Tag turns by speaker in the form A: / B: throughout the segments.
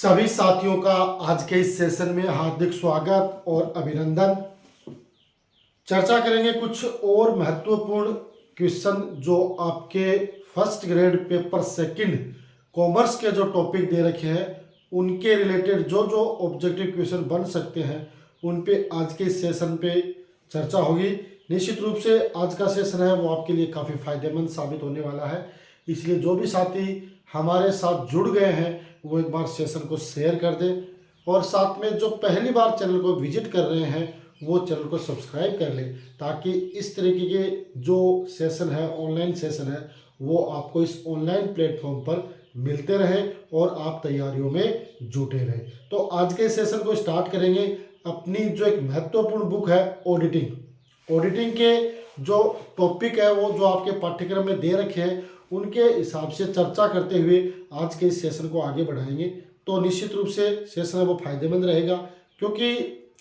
A: सभी साथियों का आज के इस सेशन में हार्दिक स्वागत और अभिनंदन। चर्चा करेंगे कुछ और महत्वपूर्ण क्वेश्चन जो आपके first grade paper second commerce के जो टॉपिक दे रखे हैं उनके रिलेटेड जो जो ऑब्जेक्टिव क्वेश्चन बन सकते हैं उन पे आज के इस सेशन पे चर्चा होगी। निश्चित रूप से आज का सेशन है वो आपके लिए काफ़ी फायदेमंद साबित होने वाला है, इसलिए जो भी साथी हमारे साथ जुड़ गए हैं वो एक बार सेशन को शेयर कर दें और साथ में जो पहली बार चैनल को विजिट कर रहे हैं वो चैनल को सब्सक्राइब कर लें, ताकि इस तरीके के जो सेशन है ऑनलाइन सेशन है वो आपको इस ऑनलाइन प्लेटफॉर्म पर मिलते रहें और आप तैयारियों में जुटे रहें। तो आज के सेशन को स्टार्ट करेंगे। अपनी जो एक महत्वपूर्ण बुक है ऑडिटिंग के जो टॉपिक है वो जो आपके पाठ्यक्रम में दे रखे हैं उनके हिसाब से चर्चा करते हुए आज के इस सेशन को आगे बढ़ाएंगे। तो निश्चित रूप से सेशन है वो फायदेमंद रहेगा, क्योंकि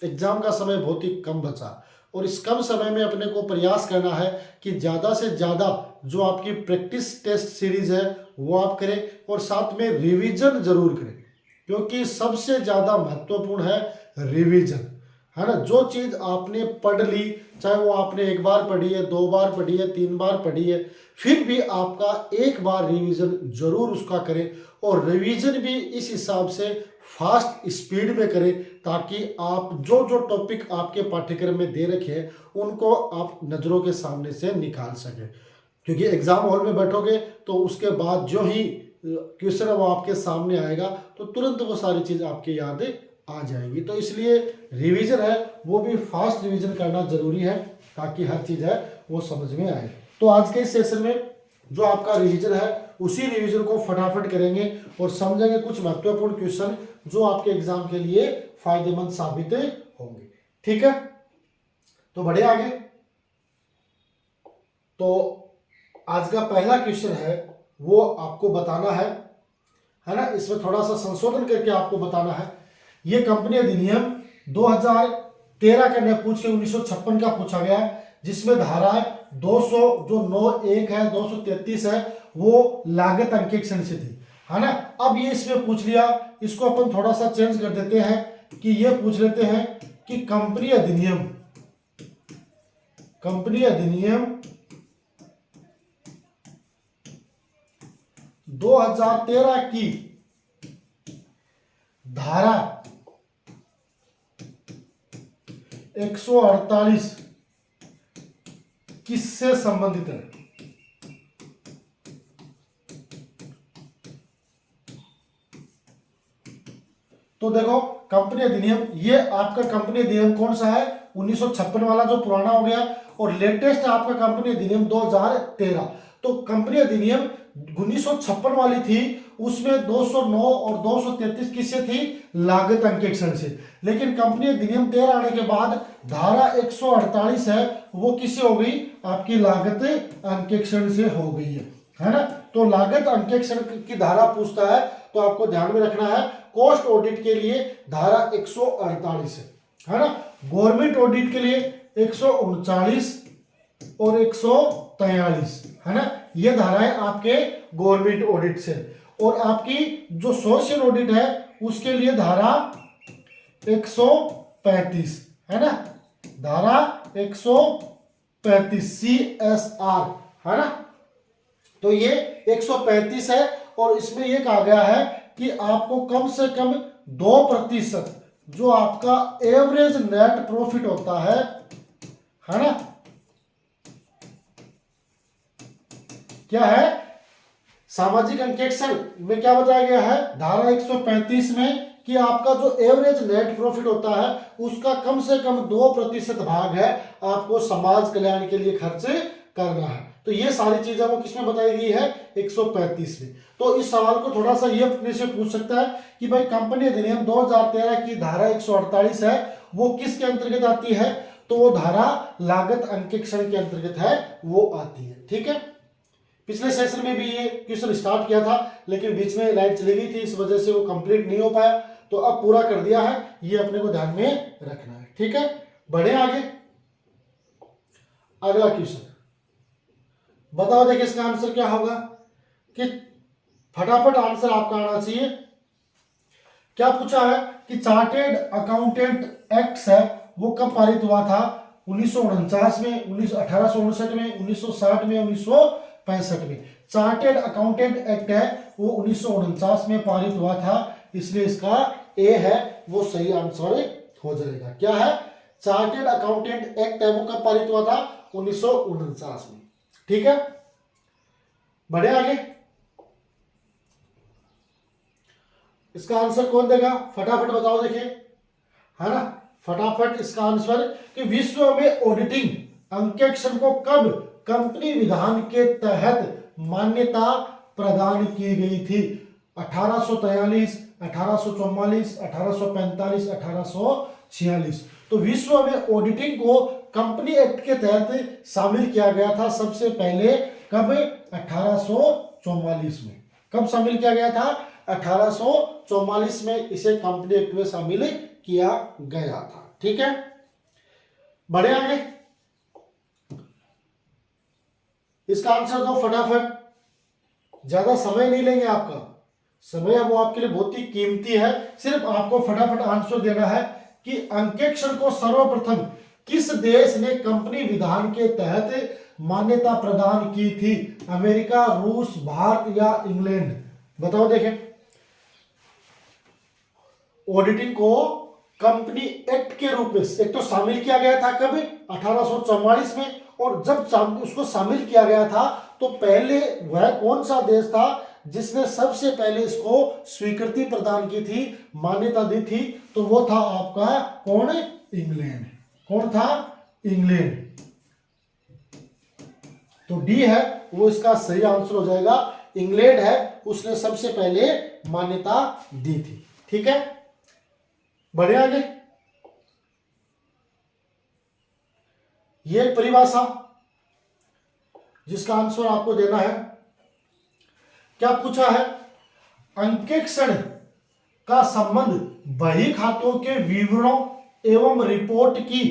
A: एग्जाम का समय बहुत ही कम बचा और इस कम समय में अपने को प्रयास करना है कि ज़्यादा से ज़्यादा जो आपकी प्रैक्टिस टेस्ट सीरीज है वो आप करें और साथ में रिवीजन जरूर करें, क्योंकि सबसे ज़्यादा महत्वपूर्ण है रिवीजन, है ना। जो चीज़ आपने पढ़ ली, चाहे वो आपने एक बार पढ़ी है, दो बार पढ़ी है, तीन बार पढ़ी है, फिर भी आपका एक बार रिवीजन जरूर उसका करें और रिवीजन भी इस हिसाब से फास्ट स्पीड में करें ताकि आप जो जो टॉपिक आपके पाठ्यक्रम में दे रखे हैं उनको आप नज़रों के सामने से निकाल सकें। क्योंकि एग्जाम हॉल में बैठोगे तो उसके बाद जो ही क्वेश्चन है वो आपके सामने आएगा तो तुरंत वो सारी चीज़ आपके याद आ जाएगी। तो इसलिए रिवीजन है वो भी फास्ट रिवीजन करना जरूरी है ताकि हर चीज़ है वो समझ में आए। तो आज के इस सेशन में जो आपका रिवीजन है उसी रिवीजन को फटाफट करेंगे और समझेंगे कुछ महत्वपूर्ण क्वेश्चन जो आपके एग्जाम के लिए फायदेमंद साबित होंगे। ठीक है, तो बढ़े आगे। तो आज का पहला क्वेश्चन है वो आपको बताना है ना। इसमें थोड़ा सा संशोधन करके आपको बताना है। ये कंपनी अधिनियम 2013 का न पूछ के 1956 का पूछा गया है, जिसमें धारा 200 जो 9(1) है 233 है वो लागत अंकेक्षण से थी, है ना। अब ये इसमें पूछ लिया, इसको अपन थोड़ा सा चेंज कर देते हैं कि ये पूछ लेते हैं कि कंपनी अधिनियम 2013 की धारा 148 किससे संबंधित है। तो देखो कंपनी अधिनियम, ये आपका कंपनी अधिनियम कौन सा है 1956 वाला जो पुराना हो गया, और लेटेस्ट आपका कंपनी अधिनियम 2013। तो कंपनी अधिनियम 1956 वाली थी उसमें 209 और 233 किससे थी, लागत अंकेक्षण से। लेकिन कंपनी अधिनियम 13 आने के बाद धारा 148 है वो किससे हो गई, आपकी लागत अंकेक्षण से हो गई है ना। तो लागत अंकेक्षण की धारा पूछता है तो आपको ध्यान में रखना है कॉस्ट ऑडिट के लिए धारा 148 है ना। गवर्नमेंट ऑडिट के लिए 139 और 143 है ना, ये धाराएं आपके गवर्नमेंट ऑडिट से। और आपकी जो सोशल ऑडिट है उसके लिए धारा 135 है ना, धारा 135 CSR है ना। तो ये 135 है और इसमें ये कहा गया है कि आपको कम से कम 2% जो आपका एवरेज नेट प्रॉफिट होता है ना, क्या है सामाजिक अंकेक्षण में क्या बताया गया है धारा 135 में कि आपका जो एवरेज नेट प्रॉफिट होता है उसका कम से कम 2% भाग है आपको समाज कल्याण के लिए खर्च करना है। तो ये सारी चीजें वो किसमें बताई गई है 135 में। तो इस सवाल को थोड़ा सा ये अपने से पूछ सकता है कि भाई कंपनी अधिनियम 2013 की धारा 148 है वो किसके अंतर्गत आती है, तो वो धारा लागत अंकेक्षण के अंतर्गत है वो आती है। ठीक है, पिछले सेशन में भी ये क्वेश्चन स्टार्ट किया था लेकिन बीच में लाइट चली गई थी, इस वजह से वो कंप्लीट नहीं हो पाया, तो अब पूरा कर दिया है, ये अपने को ध्यान में रखना है। ठीक है, बढ़े आगे। अगला क्वेश्चन बताओ, देखिए इसका आंसर क्या होगा कि फटाफट आंसर आपका आना चाहिए क्या पूछा है कि चार्टेड अकाउंटेंट एक्ट है वो कब पारित हुआ था? 1949 में, 1859 में, 1960 में, 1965 में। चार्टेड अकाउंटेंट एक्ट है वो 1949 में पारित हुआ था, इसलिए इसका ए है वो सही आंसर हो जाएगा। क्या है? चार्टेड अकाउंटेंट एक्ट है वो कब पारित हुआ था? 1949 में। ठीक है, बढ़े आगे। इसका आंसर कौन देगा? फटाफट बताओ, देखिए, है ना, फटाफट इसका आंसर कि विश्व में ऑडिटिंग अंकेक्षण को कब कंपनी विधान के तहत मान्यता प्रदान की गई थी? 1843, 1844, 1845, 1846। तो विश्व में ऑडिटिंग को कंपनी एक्ट के तहत शामिल किया गया था सबसे पहले कब? 1844 में। कब शामिल किया गया था? 1844 में इसे कंपनी एक्ट में शामिल किया गया था। ठीक है, बढ़े आगे। इसका आंसर दो फटाफट, ज्यादा समय नहीं लेंगे आपका, समय वो आपके लिए बहुत ही कीमती है। सिर्फ आपको फटाफट आंसर देना है कि अंकेक्षण को सर्वप्रथम किस देश ने कंपनी विधान के तहत मान्यता प्रदान की थी? अमेरिका, रूस, भारत या इंग्लैंड? बताओ, देखें। ऑडिटिंग को कंपनी एक्ट के रूप में एक तो शामिल किया गया था कब? 1844 में। और जब उसको शामिल किया गया था तो पहले वह कौन सा देश था जिसने सबसे पहले इसको स्वीकृति प्रदान की थी, मान्यता दी थी? तो वो था आपका कौन? इंग्लैंड। कौन था? इंग्लैंड। तो डी है वो इसका सही आंसर हो जाएगा। इंग्लैंड है उसने सबसे पहले मान्यता दी थी। ठीक है, बढ़े आगे। ये परिभाषा जिसका आंसर आपको देना है। क्या पूछा है? अंकेक्षण का संबंध बही खातों के विवरणों एवं रिपोर्ट की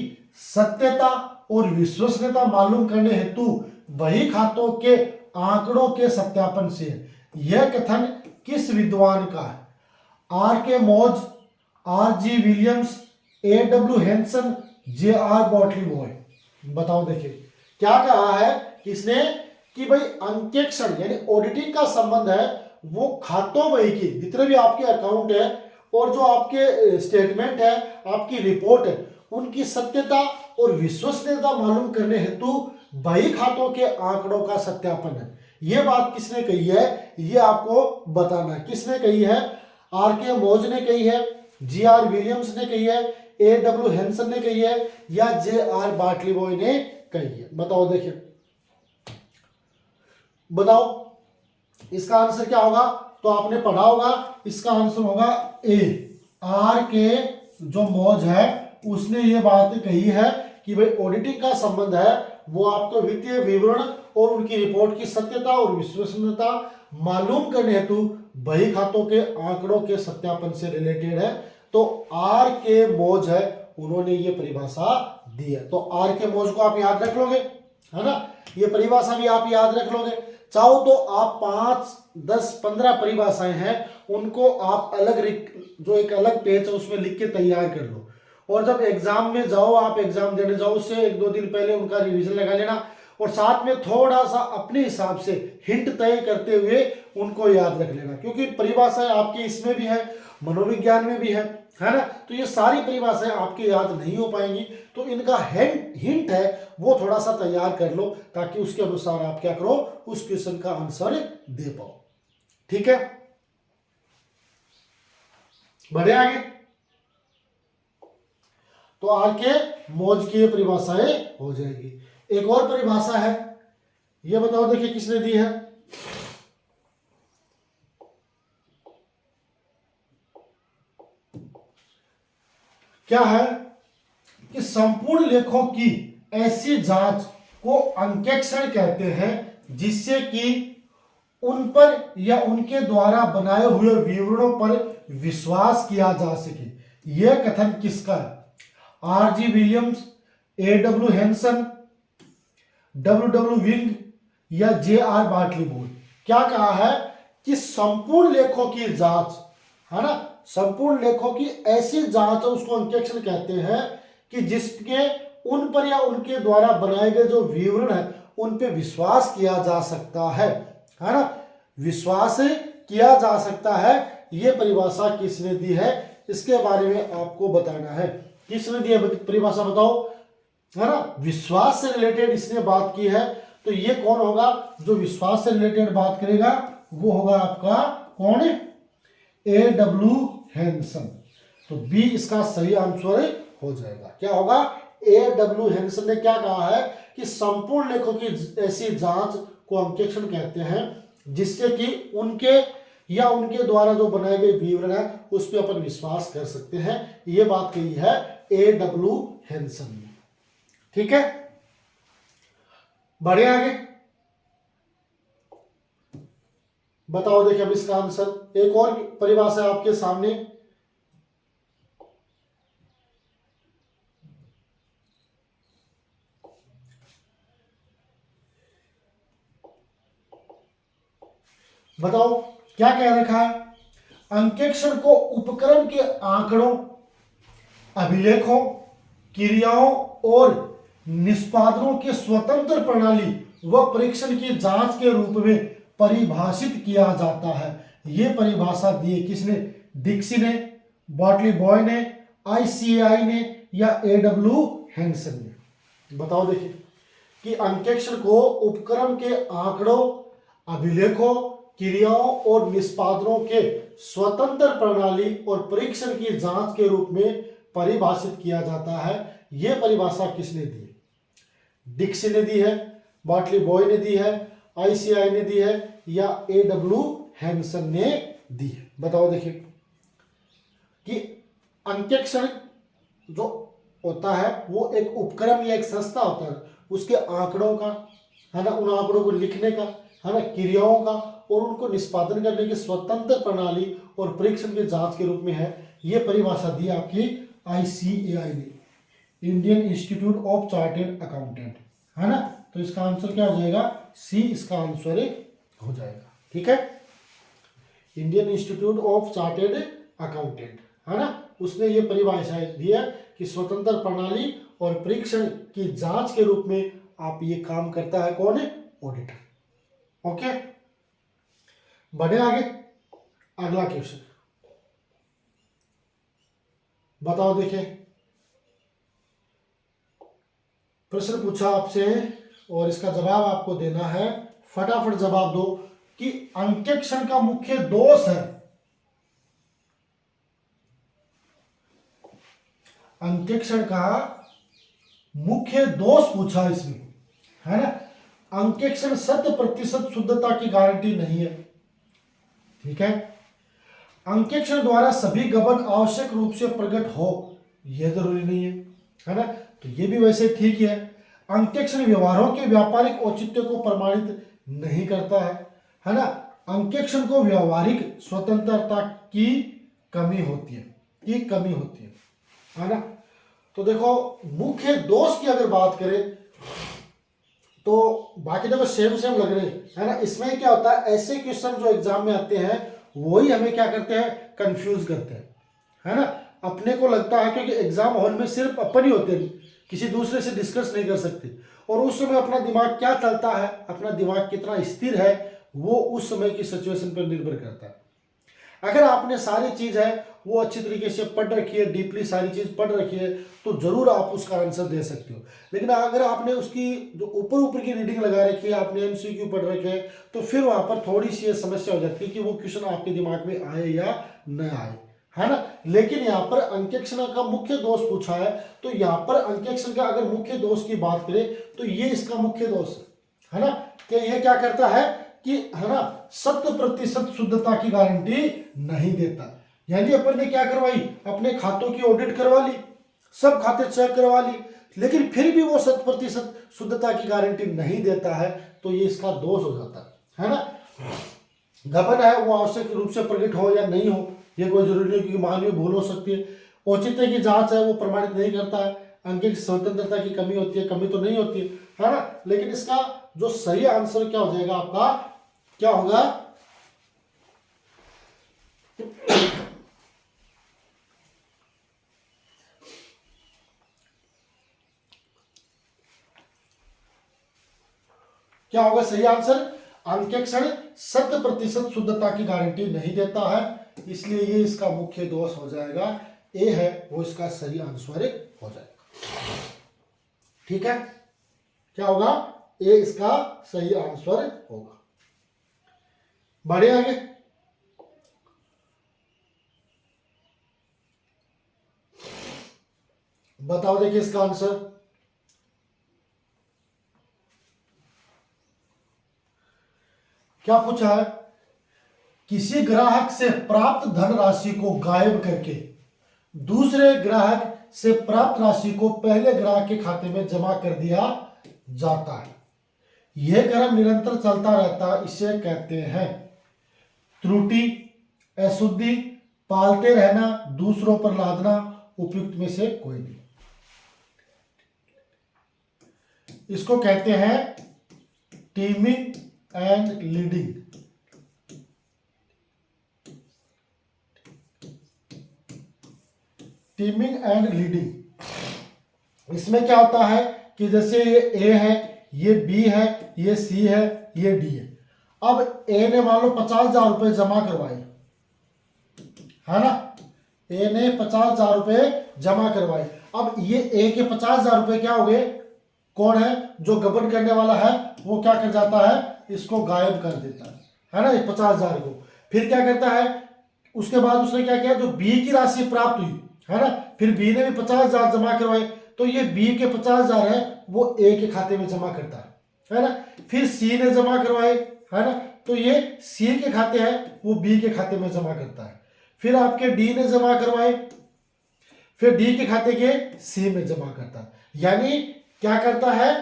A: सत्यता और विश्वसनीयता मालूम करने हेतु बही खातों के आंकड़ों के सत्यापन से। यह कथन किस विद्वान का है? आर के मौज, R G Williams, A W Hanson, J R Botley बॉय? बताओ, देखिए क्या कहा है इसने कि भाई अंकेक्षण यानी ऑडिटिंग का संबंध है वो खातों बही की, जितने भी आपके अकाउंट है और जो आपके स्टेटमेंट है, आपकी रिपोर्ट है, उनकी सत्यता और विश्वसनीयता मालूम करने हेतु बही खातों के आंकड़ों का सत्यापन है। यह बात किसने कही है ये आपको बताना है। किसने कही है? आर के मौज ने कही है, जी आर विलियम्स ने कही है, ए डब्ल्यू हैंसन ने कही है या जे आर बाटली बॉय ने कही है? बताओ, देखिए, बताओ इसका आंसर क्या होगा? तो आपने पढ़ा होगा, इसका आंसर होगा ए। आर के जो मौज है उसने ये बात कही है कि भाई ऑडिटिंग का संबंध है वो आपको वित्तीय विवरण और उनकी रिपोर्ट की सत्यता और विश्वसनीयता मालूम करने हेतु बही खातों के आंकड़ों के सत्यापन से रिलेटेड है। तो आर के मौज है उन्होंने ये परिभाषा दी है। तो आर के मौज को आप याद रख लोगे, है ना, ये परिभाषा भी आप याद रख लोगे। चाहो तो आप 5, 10, 15 परिभाषाएं हैं उनको आप अलग जो एक अलग पेज है उसमें लिख के तैयार कर लो, और जब एग्जाम में जाओ, आप एग्जाम देने जाओ उससे 1-2 दिन पहले उनका रिवीजन लगा लेना, और साथ में थोड़ा सा अपने हिसाब से हिंट तय करते हुए उनको याद रख लेना, क्योंकि परिभाषाएं आपकी इसमें भी है, मनोविज्ञान में भी है ना। तो ये सारी परिभाषाएं आपकी याद नहीं हो पाएंगी, तो इनका हिंट है वो थोड़ा सा तैयार कर लो ताकि उसके अनुसार आप क्या करो, उस क्वेश्चन का आंसर दे पाओ। ठीक है, बढ़े आगे। तो आर के मौज की परिभाषाएं हो जाएगी। एक और परिभाषा है, ये बताओ, देखिए किसने दी है? क्या है कि संपूर्ण लेखों की ऐसी जांच को अंकेक्षण कहते हैं जिससे कि उन पर या उनके द्वारा बनाए हुए विवरणों पर विश्वास किया जा सके। यह कथन किसका है? R G Williams, A W Hanson, W W Wing या जे आर बाटली बॉय? क्या कहा है कि संपूर्ण लेखों की जांच, है ना, संपूर्ण लेखों की ऐसी जांच उसको अंकेक्षण कहते हैं कि जिसके उन पर या उनके द्वारा बनाए गए जो विवरण है उन पे विश्वास किया जा सकता है ना, विश्वास किया जा सकता है। ये परिभाषा किसने दी है, इसके बारे में आपको बताना है। किसने दी है परिभाषा बताओ, है ना, विश्वास से रिलेटेड इसने बात की है। तो ये कौन होगा जो विश्वास से रिलेटेड बात करेगा, वो होगा आपका कौन, A.W. हैंसन। तो बी इसका सही आंसर हो जाएगा। क्या होगा, A.W. हैंसन ने क्या कहा है कि संपूर्ण लेखों की ऐसी जांच को अंकेक्षण कहते हैं जिससे कि उनके या उनके द्वारा जो बनाए गए विवरण है उस पर अपन विश्वास कर सकते हैं। ये बात कही है A.W. हैंसन ने। ठीक है, बढ़े आगे, बताओ। देखिए अब इसका आंसर एक और परिभाषा आपके सामने, बताओ क्या कह रखा है। अंकेक्षण को उपक्रम के आंकड़ों, अभिलेखों, क्रियाओं और निष्पादनों के स्वतंत्र प्रणाली व परीक्षण की जांच के रूप में परिभाषित किया जाता है। यह परिभाषा दी है किसने, डिक्सी ने, बॉटली बॉय ने, ICAI ने या A.W. हैंसन ने। बताओ देखिए कि अंकेक्षण को उपक्रम के आंकड़ों, अभिलेखों, क्रियाओं और निष्पादनों के स्वतंत्र प्रणाली और परीक्षण की जांच के रूप में परिभाषित किया जाता है। यह परिभाषा किसने दी, डिक्सी ने दी है, बॉटली बॉय ने दी है, ICAI ने दी है या A.W. हैंसन ने दी है। बताओ देखिए कि अंकेक्षण जो होता है वो एक उपक्रम या एक संस्था होता है, उसके आंकड़ों का, है ना, उन आंकड़ों को लिखने का, है ना, क्रियाओं का और उनको निष्पादन करने की स्वतंत्र प्रणाली और परीक्षण की जांच के रूप में है। यह परिभाषा दी आपकी ICAI ने, Indian institute of chartered accountant, है ना। तो इसका आंसर क्या हो जाएगा, सी इसका आंसर हो जाएगा। ठीक है, Indian institute of chartered accountant, है ना, उसने ये परिभाषा दी है कि स्वतंत्र प्रणाली और परीक्षण की जांच के रूप में आप ये काम करता है कौन है, ऑडिटर। ओके, बढ़े आगे, अगला क्वेश्चन बताओ। देखिए प्रश्न पूछा आपसे और इसका जवाब आपको देना है। फटाफट जवाब दो कि अंकेक्षण का मुख्य दोष है, अंकेक्षण का मुख्य दोष पूछा इसमें, है ना। अंकेक्षण 100% शुद्धता की गारंटी नहीं है। ठीक है, अंकेक्षण द्वारा सभी गबन आवश्यक रूप से प्रकट हो यह जरूरी नहीं है ना। तो ये भी वैसे ठीक ही है। अंकेक्षण व्यवहारों के व्यापारिक औचित्य को प्रमाणित नहीं करता है ना। अंकेक्षण को व्यवहारिक स्वतंत्रता की कमी होती है ना। तो देखो मुख्य दोष की अगर बात करें तो बाकी देखो सेम लग रहे हैं, है ना। इसमें क्या होता है, ऐसे क्वेश्चन जो एग्जाम में आते हैं वही हमें क्या करते हैं, कंफ्यूज करते हैं, है ना। अपने को लगता है क्योंकि एग्जाम हॉल में सिर्फ अपन ही होते हैं, किसी दूसरे से डिस्कस नहीं कर सकते, और उस समय अपना दिमाग क्या चलता है, अपना दिमाग कितना स्थिर है, वो उस समय की सिचुएशन पर निर्भर करता है। अगर आपने सारी चीज है वो अच्छी तरीके से पढ़ रखी है, डीपली सारी चीज पढ़ रखी है, तो जरूर आप उसका आंसर दे सकते हो। लेकिन अगर आपने उसकी जो ऊपर ऊपर की रीडिंग लगा रखी है, आपने MCQ पढ़ रखे हैं, तो फिर वहां पर थोड़ी सी ये समस्या हो जाती है कि वो क्वेश्चन आपके दिमाग में आए या न आए, है ना। लेकिन यहाँ पर अंकेक्षण का मुख्य दोष पूछा है, तो यहाँ पर अंकेक्षण का अगर मुख्य दोष की बात करें तो ये इसका मुख्य दोष है ना, कि ये क्या करता है कि, है ना, 100% शुद्धता की गारंटी नहीं देता। यानी अपन ने क्या करवाई, अपने खातों की ऑडिट करवा ली, सब खाते चेक करवा ली, लेकिन फिर भी वो 100% शुद्धता की गारंटी नहीं देता है, तो ये इसका दोष हो जाता है ना। गबन है वो आवश्यक रूप से प्रकट हो या नहीं हो ये कोई जरूरी नहीं, क्योंकि मानवीय भूल हो सकती है। औचित्य की जांच है वो प्रमाणित नहीं करता है। अंकित स्वतंत्रता की कमी होती है, कमी तो नहीं होती है ना। लेकिन इसका जो सही आंसर क्या हो जाएगा आपका, क्या होगा, क्या होगा सही आंसर? अंकेक्षण 100% शुद्धता की गारंटी नहीं देता है, इसलिए ये इसका मुख्य दोष हो जाएगा। ए है वो इसका सही आंसर हो जाएगा। ठीक है, क्या होगा? ए इसका सही आंसर होगा। बढ़े आगे। बताओ देखिए इसका आंसर। क्या पूछा है? किसी ग्राहक से प्राप्त धनराशि को गायब करके दूसरे ग्राहक से प्राप्त राशि को पहले ग्राहक के खाते में जमा कर दिया जाता है। यह क्रम निरंतर चलता रहता है, इसे कहते हैं त्रुटि, अशुद्धि, पालते रहना, दूसरों पर लादना, उपयुक्त में से कोई नहीं। इसको कहते हैं teeming and leading. Teeming and leading. इसमें क्या होता है कि जैसे ये ए है, ये बी है, ये सी है, ये डी है। अब ए ने मान लो 50,000 रुपए जमा करवाए, है ना? ए ने 50,000 रुपए जमा करवाए। अब ये ए के 50,000 रुपए क्या हो गए? कौन है जो गबन करने वाला है वो क्या कर जाता है? इसको गायब कर देता है ना, 50,000 को। फिर क्या करता है? उसके बाद उसने क्या किया? जो बी की राशि प्राप्त हुई, है ना, फिर बी ने भी 50,000 जमा करवाए, तो ये बी के 50,000 है वो ए के खाते में जमा करता है ना। फिर सी ने जमा करवाए, है ना, तो ये सी के खाते हैं वो बी के खाते में जमा करता है। फिर आपके डी ने जमा करवाए, फिर डी के खाते के सी में जमा करता है। यानी क्या करता है?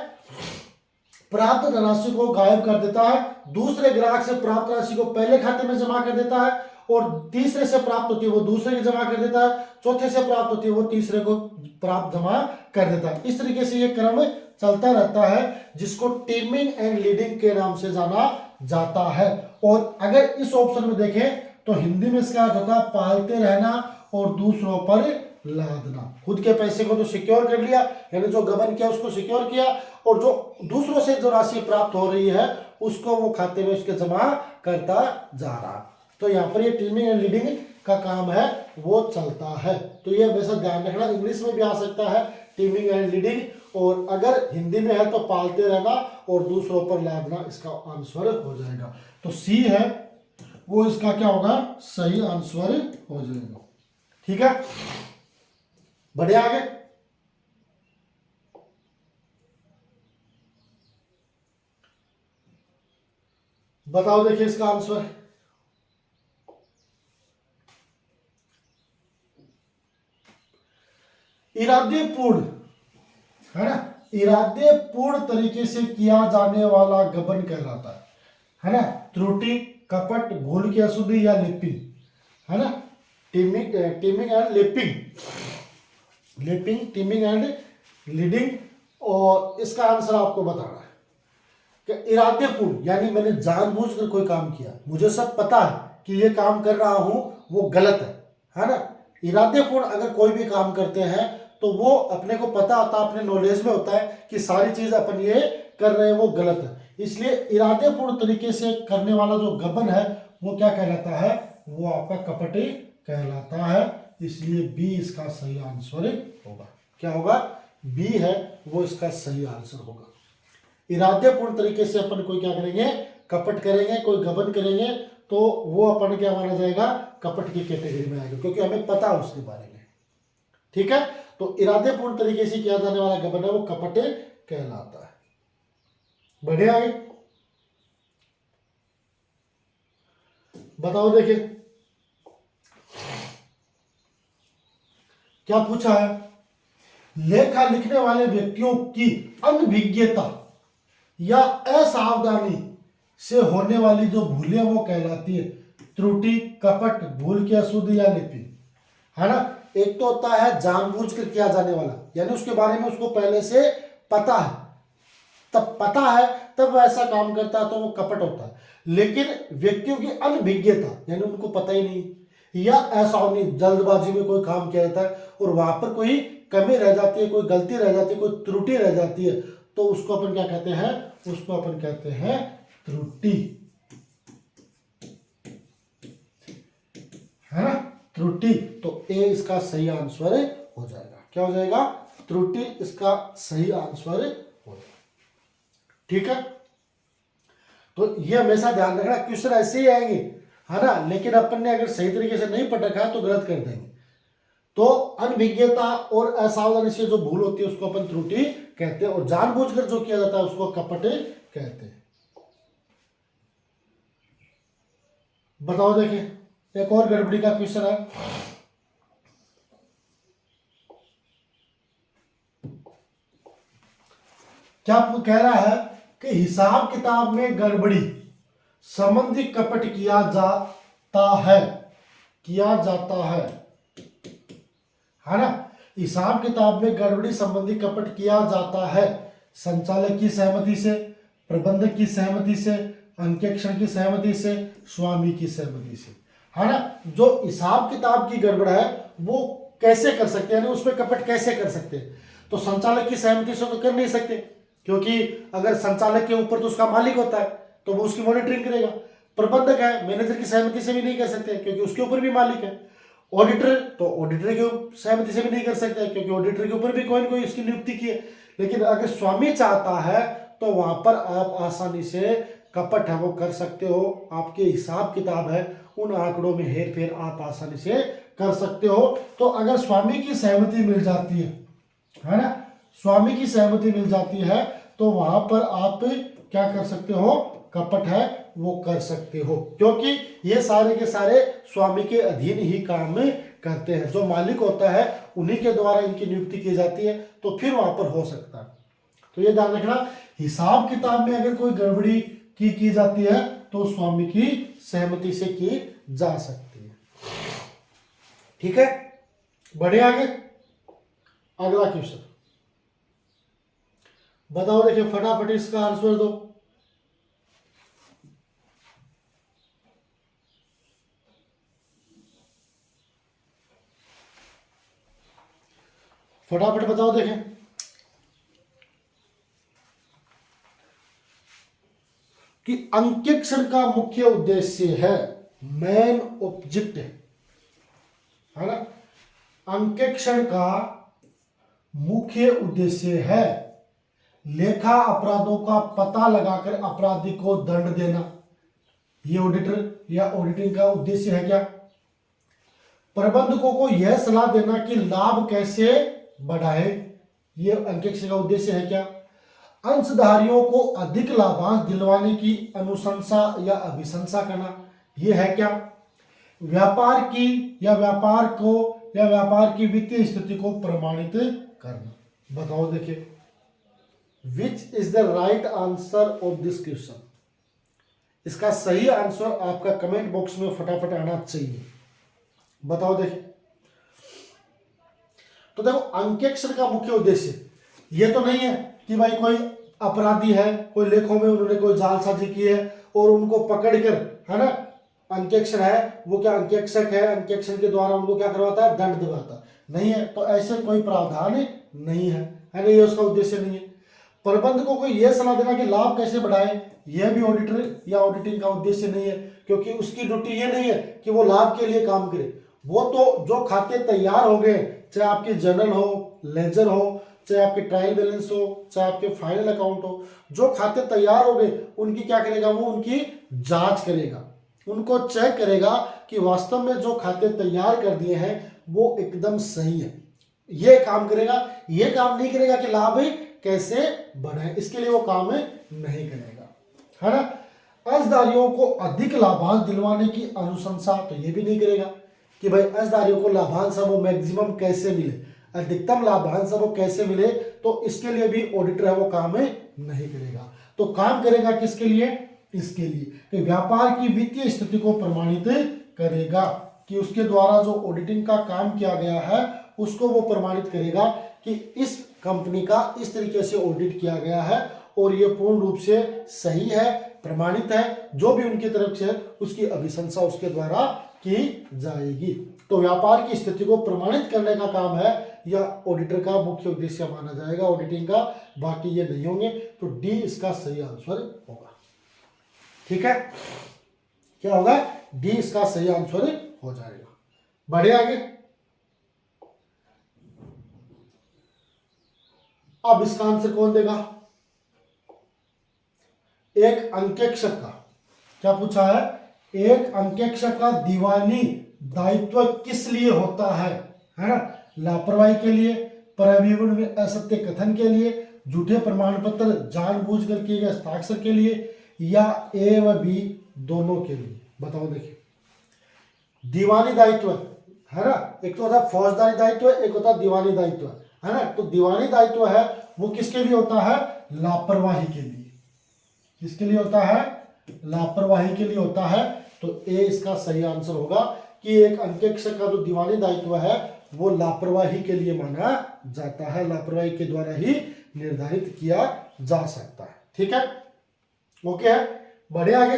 A: प्राप्त धनराशि को गायब कर देता है, दूसरे ग्राहक से प्राप्त राशि को पहले खाते में जमा कर देता है, और तीसरे से प्राप्त होती है वो दूसरे की जमा कर देता है, चौथे से प्राप्त होती है वो तीसरे को प्राप्त जमा कर देता है। इस तरीके से ये क्रम चलता रहता है, जिसको टीमिंग एंड लीडिंग के नाम से जाना जाता है। और अगर इस ऑप्शन में देखें तो हिंदी में इसका अर्थ होता है पालते रहना और दूसरों पर लादना। खुद के पैसे को तो सिक्योर कर लिया, यानी जो गबन किया उसको सिक्योर किया, और जो दूसरों से जो राशि प्राप्त हो रही है उसको वो खाते में उसके जमा करता जा रहा। तो यहाँ पर ये टीमिंग एंड लीडिंग का काम है वो चलता है। तो ये वैसे ध्यान रखना, इंग्लिश में भी आ सकता है टीमिंग एंड लीडिंग, और अगर हिंदी में है तो पालते रहना और दूसरों पर लादना इसका आंसर हो जाएगा। तो सी है वो इसका क्या होगा? सही आंसर हो जाएगा। ठीक है, बढ़े आगे। बताओ देखिए इसका आंसर। इरादेपूर्ण, है ना, इरादेपूर्ण तरीके से किया जाने वाला गबन कहलाता है ना। त्रुटि, कपट, भूल की अशुद्धि या लिपिंग, है ना। Teeming and leaping, teeming and leading. और इसका आंसर आपको बताना है कि इरादेपूर्ण यानी मैंने जानबूझकर कोई काम किया, मुझे सब पता है कि ये काम कर रहा हूं वो गलत है ना। इरादेपूर्ण अगर कोई भी काम करते हैं तो वो अपने को पता होता है, अपने नॉलेज में होता है कि सारी चीज अपन ये कर रहे हैं वो गलत है। इसलिए इरादेपूर्ण तरीके से करने वाला जो गबन है वो क्या कहलाता है? वो आपका कपटी कहलाता है। इसलिए बी इसका सही आंसर होगा। क्या होगा? बी है वो इसका सही आंसर होगा। इरादेपूर्ण तरीके से अपन कोई क्या करेंगे? कपट करेंगे, कोई गबन करेंगे, तो वो अपन क्या माना जाएगा? कपट की कैटेगरी में आएगा, क्योंकि हमें पता है उसके बारे में। ठीक है, तो इरादेपूर्ण तरीके से किया जाने वाला गबन है वो कपट कहलाता है। बढ़े आगे। बताओ देखिए क्या पूछा है? लेखा लिखने वाले व्यक्तियों की अनभिज्ञता या असावधानी से होने वाली जो भूलें वो कहलाती है त्रुटि, कपट, भूल की अशुद्धि या लिपि, है ना। एक तो होता है जानबूझकर किया जाने वाला, यानी उसके बारे में उसको पहले से पता है, तब पता है तब वो ऐसा काम करता है तो वो कपट होता है। लेकिन व्यक्तियों की अनभिज्ञता यानी उनको पता ही नहीं, या असावधानी जल्दबाजी में कोई काम किया जाता है और वहां पर कोई कमी रह जाती है, कोई गलती रह जाती है, कोई त्रुटि रह जाती है, तो उसको अपन क्या कहते हैं, उसको अपन कहते हैं त्रुटि, है ना, त्रुटि। तो ए इसका सही आंसर हो जाएगा। क्या हो जाएगा, त्रुटि इसका सही आंसर हो जाएगा। ठीक है, तो ये हमेशा ध्यान रखना, क्वेश्चन ऐसे ही आएंगे, है ना, लेकिन अपन ने अगर सही तरीके से नहीं पढ़ रखा है तो गलत कर देंगे। तो अनभिज्ञता और असावधानी से जो भूल होती है उसको अपन त्रुटि कहते हैं, और जानबूझकर जो किया जाता है उसको कपट कहते हैं। बताओ, देखिए एक और गड़बड़ी का क्वेश्चन है। क्या कह रहा है कि हिसाब किताब में गड़बड़ी संबंधी कपट किया जाता है, किया जाता है ना। हिसाब किताब में गड़बड़ी संबंधी कपट किया जाता है संचालक की सहमति से, प्रबंधक की सहमति से, अंकेक्षण की सहमति से, स्वामी की सहमति से, है ना। जो हिसाब किताब की गड़बड़ है वो कैसे कर सकते हैं, उसमें कपट कैसे कर सकते हैं, तो संचालक की सहमति से तो कर नहीं सकते, क्योंकि अगर संचालक के ऊपर तो उसका मालिक होता है तो वो उसकी मॉनिटरिंग करेगा। प्रबंधक है, मैनेजर की सहमति से भी नहीं कर सकते क्योंकि उसके ऊपर भी मालिक है। ऑडिटर, तो ऑडिटर की सहमति से भी नहीं कर सकते क्योंकि ऑडिटर के ऊपर भी कोई ना कोई उसकी नियुक्ति की है। लेकिन अगर स्वामी चाहता है तो वहां पर आप आसानी से कपट है वो कर सकते हो। आपके हिसाब किताब है उन आंकड़ों में हेर फेर आप आसानी से कर सकते हो। तो अगर स्वामी की सहमति मिल जाती है ना, स्वामी की सहमति मिल जाती है तो वहां पर आप क्या कर सकते हो, कपट है वो कर सकते हो, क्योंकि ये सारे के सारे स्वामी के अधीन ही काम करते हैं। जो मालिक होता है उन्हीं के द्वारा इनकी नियुक्ति की जाती है, तो फिर वहां पर हो सकता है। तो ये ध्यान रखना, हिसाब किताब में अगर कोई गड़बड़ी की जाती है तो स्वामी की सहमति से की जा सकती है। ठीक है, बढ़े आगे। अगला क्वेश्चन बताओ, देखिए फटाफट इसका आंसर दो। फटाफट बताओ, देखें। कि अंकेक्षण का मुख्य उद्देश्य है, मेन ऑब्जेक्ट है ना। अंकेक्षण का मुख्य उद्देश्य है लेखा अपराधों का पता लगाकर अपराधी को दंड देना। ये ऑडिटर या ऑडिटिंग का उद्देश्य है क्या। प्रबंधकों को यह सलाह देना कि लाभ कैसे बढ़ाए, ये अंकेक्षण का उद्देश्य है क्या। अंशधारियों को अधिक लाभांश दिलवाने की अनुशंसा या अभिशंसा करना, यह है क्या। व्यापार की या व्यापार की वित्तीय स्थिति को प्रमाणित करना। बताओ, देखिए which is the right answer of this question. इसका सही आंसर आपका कमेंट बॉक्स में फटाफट आना चाहिए। बताओ, देखिए। तो देखो, अंकेक्षण का मुख्य उद्देश्य ये तो नहीं है कि भाई कोई अपराधी है, कोई लेखों में उन्होंने कोई जालसाजी की है और उनको पकड़कर, है ना, अंकेक्षण है वो क्या अंकेक्षक है, अंकेक्षण के द्वारा उनको क्या करवाता है, दंड दिलवाता नहीं है। तो ऐसे कोई प्रावधान नहीं है ना, ये उसका उद्देश्य नहीं है। प्रबंधकों को यह सलाह देना कि लाभ कैसे बढ़ाएं, यह भी ऑडिटर या ऑडिटिंग का उद्देश्य नहीं है, क्योंकि उसकी ड्यूटी ये नहीं है कि वो लाभ के लिए काम करे। वो तो जो खाते तैयार हो गए, चाहे आपके जर्नल हो, लेजर हो, चाहे आपके ट्रायल बैलेंस हो, चाहे आपके फाइनल अकाउंट हो, जो खाते तैयार हो गए उनकी क्या करेगा, वो उनकी जांच करेगा, उनको चेक करेगा कि वास्तव में जो खाते तैयार कर दिए हैं वो एकदम सही है। ये काम करेगा, ये काम नहीं करेगा कि लाभ कैसे बढ़े, इसके लिए वो काम नहीं करेगा, है ना। अंशधारियों को अधिक लाभांश दिलवाने की अनुशंसा, तो ये भी नहीं करेगा कि भाई अंशधारियों को लाभांश वो मैक्सिमम कैसे मिले, अधिकतम लाभांश वो कैसे मिले, तो इसके लिए भी ऑडिटर है वो काम नहीं करेगा। तो काम करेगा किसके लिए, इसके लिए कि व्यापार की वित्तीय स्थिति को प्रमाणित करेगा, कि उसके द्वारा जो ऑडिटिंग का काम किया गया है उसको वो प्रमाणित करेगा कि इस कंपनी का इस तरीके से ऑडिट किया गया है और ये पूर्ण रूप से सही है, प्रमाणित है। जो भी उनकी तरफ से उसकी अभिशंसा उसके द्वारा की जाएगी। तो व्यापार की स्थिति को प्रमाणित करने का काम है या ऑडिटर का मुख्य उद्देश्य माना जाएगा ऑडिटिंग का, बाकी ये नहीं होंगे। तो डी इसका सही आंसर होगा। ठीक है, क्या होगा, डी इसका सही आंसर हो जाएगा। बढ़े आगे। अब इसका आंसर कौन देगा, एक अंकेक्षक का। क्या पूछा है, एक अंकेक्षक का दीवानी दायित्व किस लिए होता है ना, लापरवाही के लिए, प्रविवरण में असत्य कथन के लिए, झूठे प्रमाण पत्र जानबूझकर किए गए हस्ताक्षर के लिए, या ए व बी दोनों के लिए। बताओ, देखिए दीवानी दायित्व है ना, एक तो होता है फौजदारी दायित्व, एक होता है दीवानी दायित्व, है ना। तो दीवानी दायित्व है वो किसके लिए होता है, लापरवाही के लिए। किसके लिए होता है, लापरवाही के लिए होता है। तो ए इसका सही आंसर होगा कि एक अंकेक्षक का जो दीवानी दायित्व है वो लापरवाही के लिए माना जाता है, लापरवाही के द्वारा ही निर्धारित किया जा सकता है। ठीक है, ओके है, बढ़े आगे।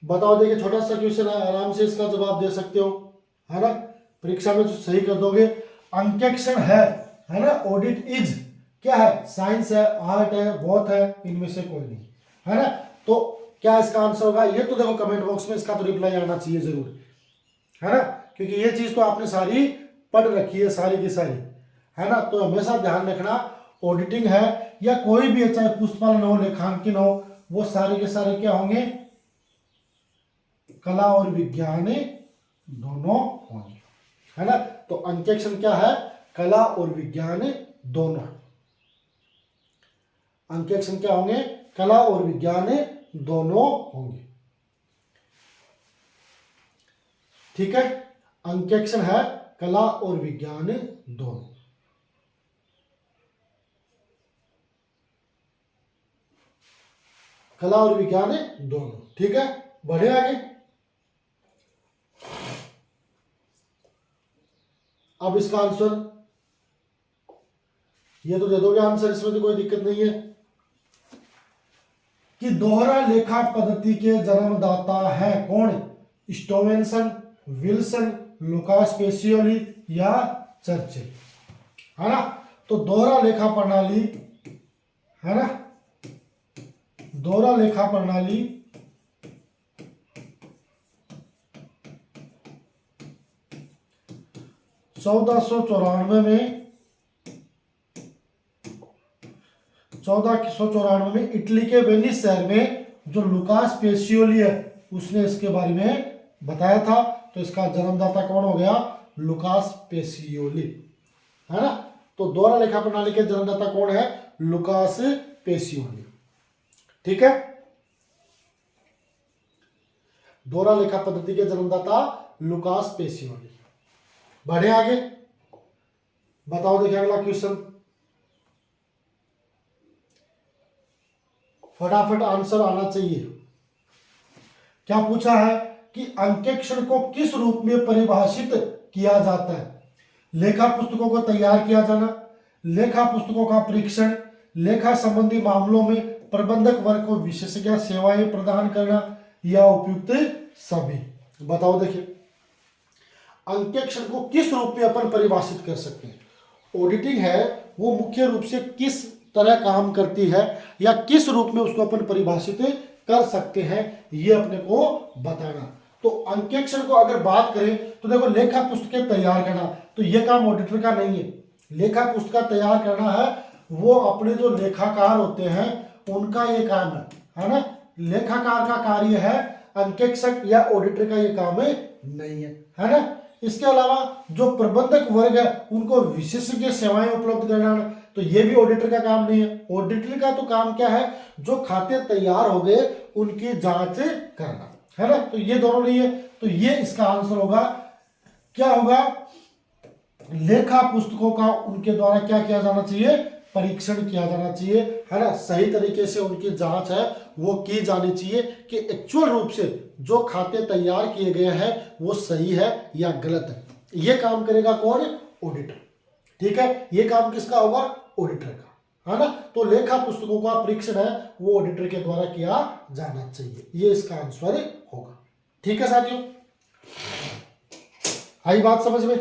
A: बताओ, देखिए छोटा सा क्वेश्चन है, आराम से इसका जवाब दे सकते हो, है ना, परीक्षा में तो सही कर दोगे। अंकेक्षण है ना, ऑडिट इज क्या है, साइंस है, आर्ट है, बोथ है, इनमें से कोई नहीं, है ना। तो क्या इसका आंसर होगा, ये तो देखो कमेंट बॉक्स में इसका तो रिप्लाई आना चाहिए जरूर, है ना, क्योंकि ये चीज तो आपने सारी पढ़ रखी है, सारी की सारी, है ना। तो हमेशा ध्यान रखना, ऑडिटिंग है या कोई भी है, चाहे पुस्तपालन हो, लेखांकन हो, वो सारे के सारे क्या होंगे, कला और विज्ञान दोनों होंगे, है ना। तो अंकेक्षण क्या है, कला और विज्ञान दोनों। अंकेक्षण क्या होंगे, कला और विज्ञान दोनों होंगे। ठीक है, अंकेक्षण है कला और विज्ञान दोनों। कला और विज्ञान दोनों। ठीक है, बढ़े आगे। अब इसका आंसर ये तो दे दोगे आंसर, इसमें तो कोई दिक्कत नहीं है कि दोहरा लेखा पद्धति के जन्मदाता है कौन, स्टोवेंसन, विल्सन, लुकास पेसियोली या चर्चिल, है ना। तो दोहरा लेखा प्रणाली, है ना, दोहरा लेखा प्रणाली 1494 में 1494 में इटली के वेनिस शहर में जो लुकास पेसियोली है उसने इसके बारे में बताया था। तो इसका जन्मदाता कौन हो गया, लुकास पेसियोली, है ना। तो दोहरा लेखा प्रणाली के जन्मदाता कौन है, लुकास पेसियोली। ठीक है, दोहरा लेखा पद्धति के जन्मदाता लुकास पेसियोली। बढ़े आगे। बताओ, देखिए अगला क्वेश्चन, फटाफट आंसर आना चाहिए। क्या पूछा है कि अंकेक्षण को किस रूप में परिभाषित किया जाता है, लेखा पुस्तकों को तैयार किया जाना, लेखा पुस्तकों का परीक्षण, लेखा संबंधी मामलों में प्रबंधक वर्ग को विशेषज्ञ सेवाएं प्रदान करना, या उपयुक्त सभी। बताओ, देखिए अंकेक्षण को किस रूप में अपन परिभाषित कर सकते हैं। ऑडिटिंग है वो मुख्य रूप से किस तरह काम करती है या किस रूप में उसको अपन परिभाषित कर सकते हैं, ये अपने को बताना। तो अंकेक्षण को अगर बात करें तो देखो, लेखा पुस्तकें तैयार करना तो ये काम ऑडिटर का नहीं है। लेखा पुस्तक तैयार करना है वो अपने जो लेखाकार होते हैं उनका ये काम है ना। लेखाकार का कार्य है, अंकेक्षक या ऑडिटर का ये काम नहीं है ना। इसके अलावा जो प्रबंधक वर्ग है उनको विशेषज्ञ सेवाएं उपलब्ध कराना, तो ये भी ऑडिटर का काम नहीं है। ऑडिटर का तो काम क्या है, जो खाते तैयार हो गए उनकी जांच करना, है ना। तो ये दोनों नहीं है, तो ये इसका आंसर होगा। क्या होगा, लेखा पुस्तकों का उनके द्वारा क्या किया जाना चाहिए, परीक्षण किया जाना चाहिए, है ना। सही तरीके से उनकी जांच है वो की जानी चाहिए कि एक्चुअल रूप से जो खाते तैयार किए गए हैं वो सही है या गलत है। ये काम करेगा कौन, ऑडिटर। ठीक है, ये काम किसका होगा, ऑडिटर का, है ना। तो लेखा पुस्तकों का परीक्षण है वो ऑडिटर के द्वारा किया जाना चाहिए, ये इसका आंसर होगा। ठीक है साथियों। आई बात समझ में?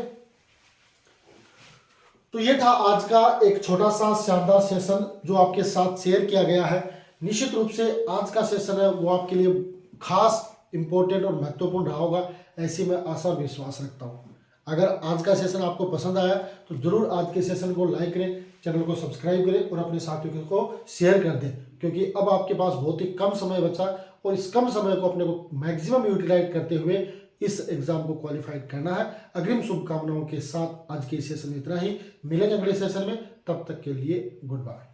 A: तो ये था आज का एक छोटा सा शानदार सेशन जो आपके साथ शेयर किया गया है। निश्चित रूप से आज का सेशन है वो आपके लिए खास इंपॉर्टेंट और महत्वपूर्ण रहा होगा, ऐसी मैं आशा और विश्वास रखता हूँ। अगर आज का सेशन आपको पसंद आया तो जरूर आज के सेशन को लाइक करें, चैनल को सब्सक्राइब करें और अपने साथियों को शेयर कर दें, क्योंकि अब आपके पास बहुत ही कम समय बचा और इस कम समय को अपने को मैक्सिमम यूटिलाइज करते हुए इस एग्जाम को क्वालिफाइड करना है। अग्रिम शुभकामनाओं के साथ आज के सेशन में इतना ही। मिलेंगे अगले सेशन में, तब तक के लिए गुड बाय।